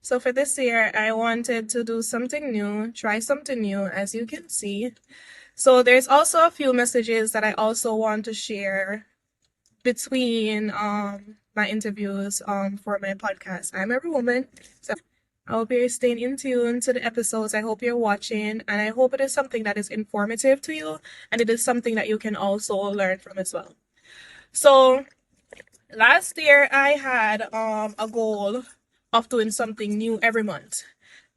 So for this year, I wanted to do something new, try something new, as you can see. So there's also a few messages that I also want to share between my interviews for my podcast. I'm every woman. So I hope you're staying in tune to the episodes. I hope you're watching, and I hope it is something that is informative to you, and it is something that you can also learn from as well. So last year I had a goal of doing something new every month.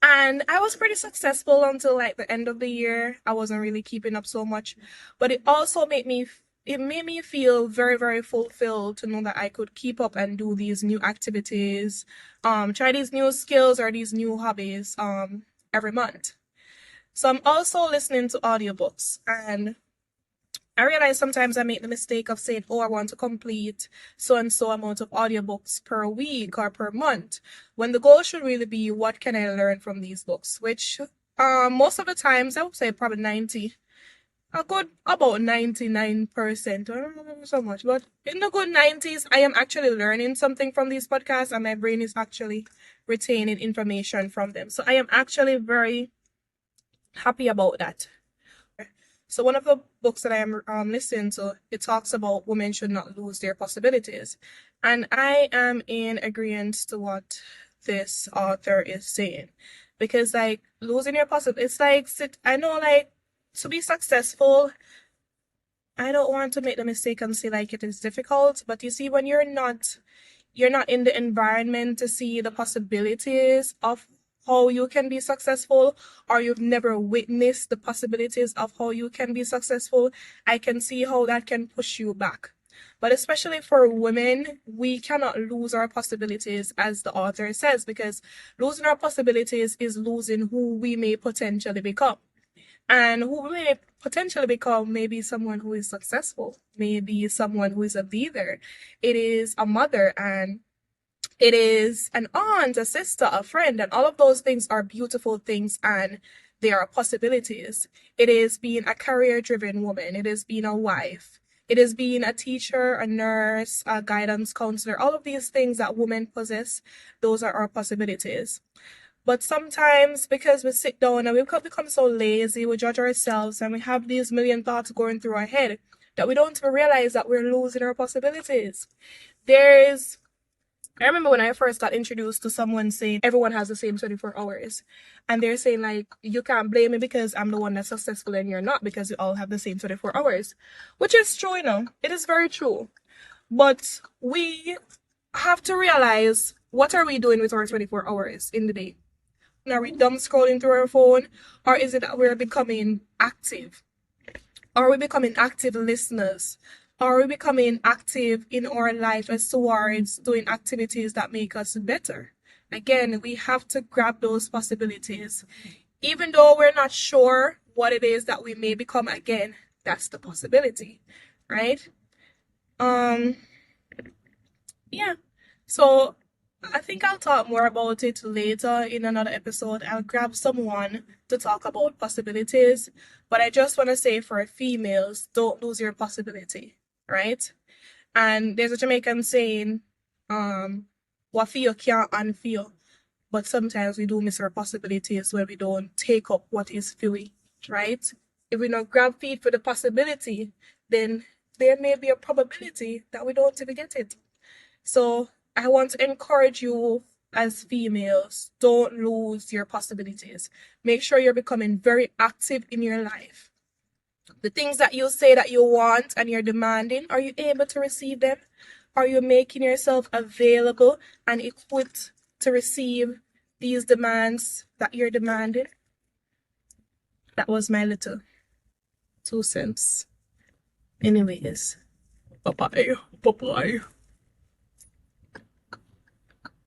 And I was pretty successful until like the end of the year. I wasn't really keeping up so much, but it made me feel very, very fulfilled to know that I could keep up and do these new activities, try these new skills or these new hobbies every month. So I'm also listening to audiobooks, and I realize sometimes I make the mistake of saying, oh, I want to complete so and so amount of audiobooks per week or per month, when the goal should really be, what can I learn from these books? Which most of the times, I would say probably 90, a good about 99%. I don't remember so much, but in the good 90s, I am actually learning something from these podcasts, and my brain is actually retaining information from them. So I am actually very happy about that. So one of the books that I am listening to, it talks about women should not lose their possibilities, and I am in agreement to what this author is saying, because like losing your possible, it's like I know like to be successful. I don't want to make the mistake and say like it is difficult, but you see when you're not in the environment to see the possibilities of how you can be successful, or you've never witnessed the possibilities of how you can be successful, I can see how that can push you back. But especially for women, we cannot lose our possibilities, as the author says, because losing our possibilities is losing who we may potentially become. And who we may potentially become maybe someone who is successful, maybe someone who is a leader. It is a mother, and it is an aunt, a sister, a friend, and all of those things are beautiful things, and they are possibilities. It is being a career driven woman, it is being a wife, it is being a teacher, a nurse, a guidance counselor. All of these things that women possess, those are our possibilities. But sometimes, because we sit down and we become so lazy, we judge ourselves, and we have these million thoughts going through our head, that we don't even realize that we're losing our possibilities. There's I remember when I first got introduced to someone saying everyone has the same 24 hours. And they're saying, like, you can't blame me because I'm the one that's successful and you're not, because you all have the same 24 hours. Which is true, you know. It is very true. But we have to realize, what are we doing with our 24 hours in the day? Are we dumb scrolling through our phone? Or is it that we're becoming active? Are we becoming active listeners? Are we becoming active in our life as towards doing activities that make us better? Again, we have to grab those possibilities. Even though we're not sure what it is that we may become, again, that's the possibility, right? Um, yeah. So I think I'll talk more about it later in another episode. I'll grab someone to talk about possibilities. But I just want to say, for females, don't lose your possibility, right? And there's a Jamaican saying, what feel can't unfeel. But sometimes we do miss our possibilities when we don't take up what is feeling, right? If we don't grab feet for the possibility, then there may be a probability that we don't even get it. So I want to encourage you as females, don't lose your possibilities. Make sure you're becoming very active in your life. The things that you say that you want and you're demanding, are you able to receive them? Are you making yourself available and equipped to receive these demands that you're demanding? That was my little 2 cents. Anyways, bye bye. Bye bye.